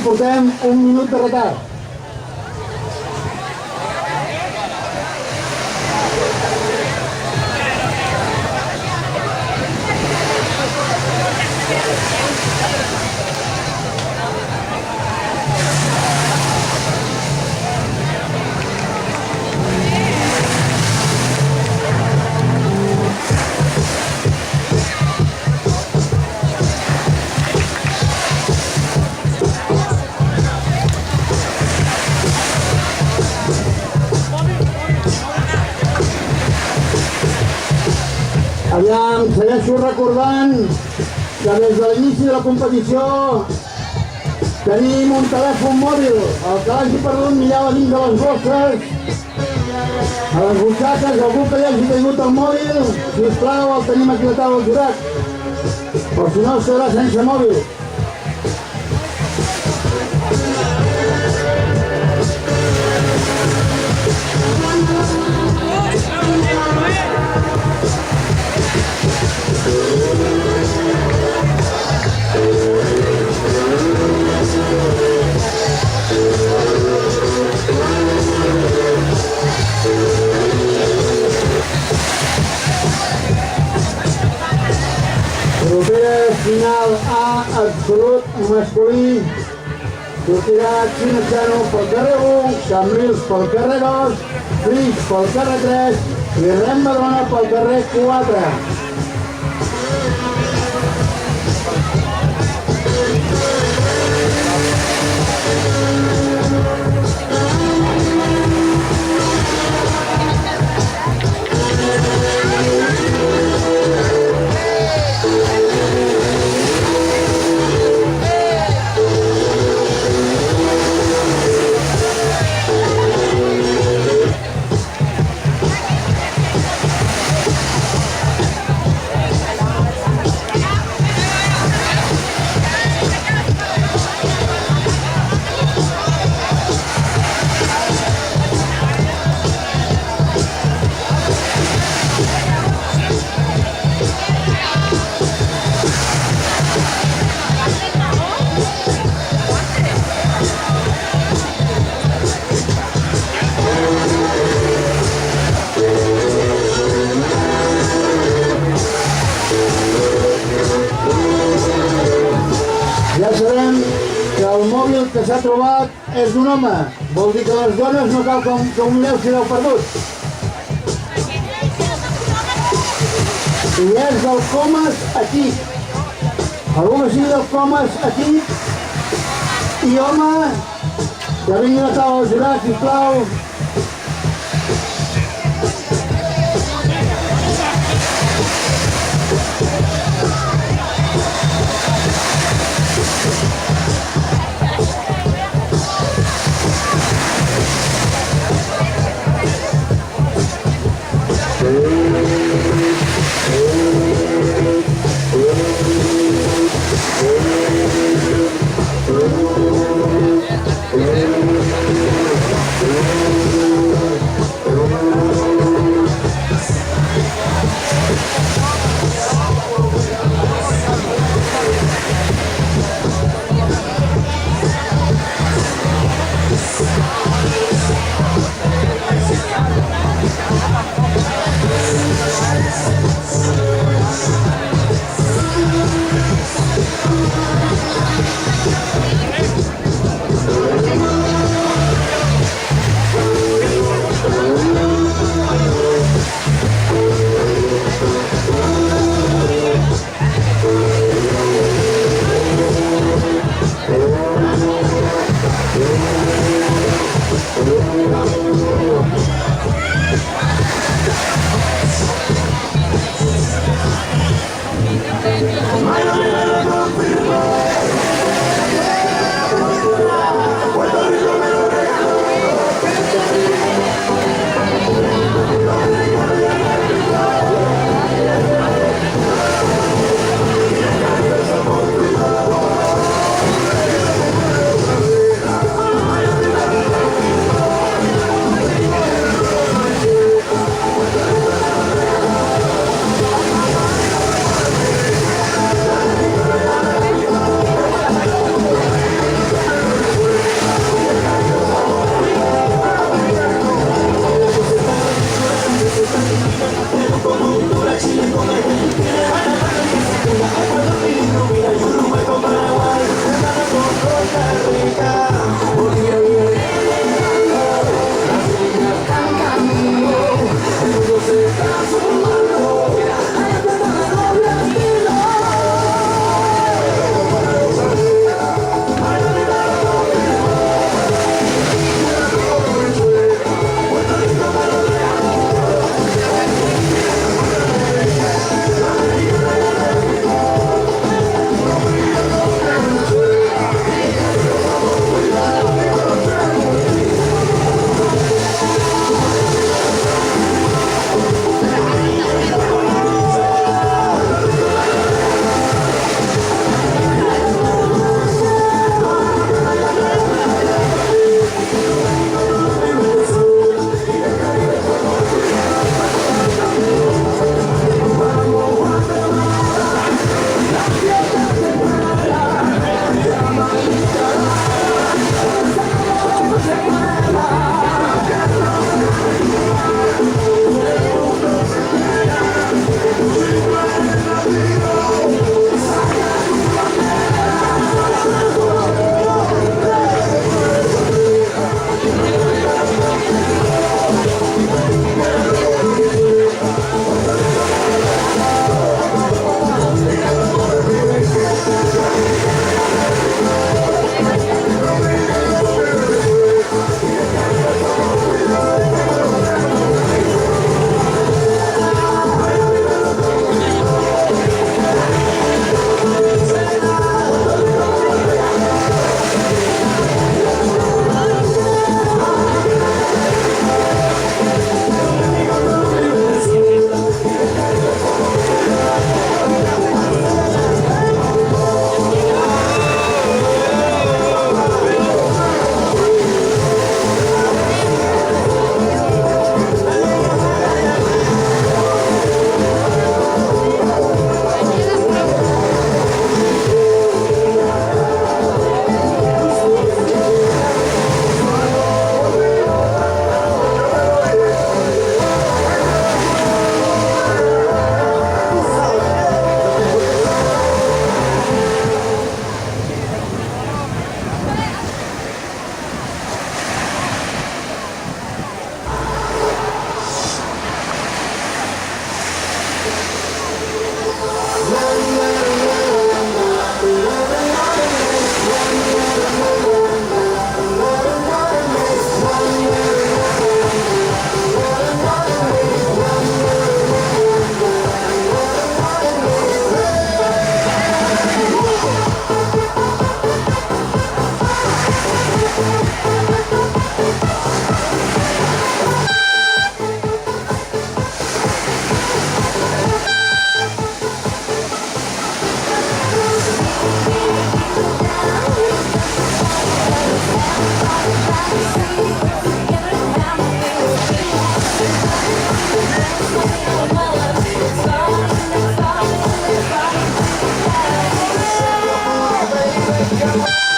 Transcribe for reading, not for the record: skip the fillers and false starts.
portem un minut de retard. Aviam, segueixo recordant que des de l'inici de la competició tenim un telèfon mòbil. El que l'hagi perdut mirava dins de les bosses, a les butxaques, algú que li hagi caigut el mòbil, sisplau, el tenim aquí a la taula del jurat. O si no, serà sense mòbil. Propera final A, absolut masculí. Sortirà Chinachano pel carrer 1, Cambrils pel carrer 2, Flix pel carrer 3 i Rem Badrona pel carrer 4. Ja sabem que el mòbil que s'ha trobat és d'un home. Vol dir que les dones no cal que ho mireu si l'heu perdut. I és del Comas Equip. Algú que sigui del Comas Equip. I home, que vingui a la taula del jurat, sisplau. Come on.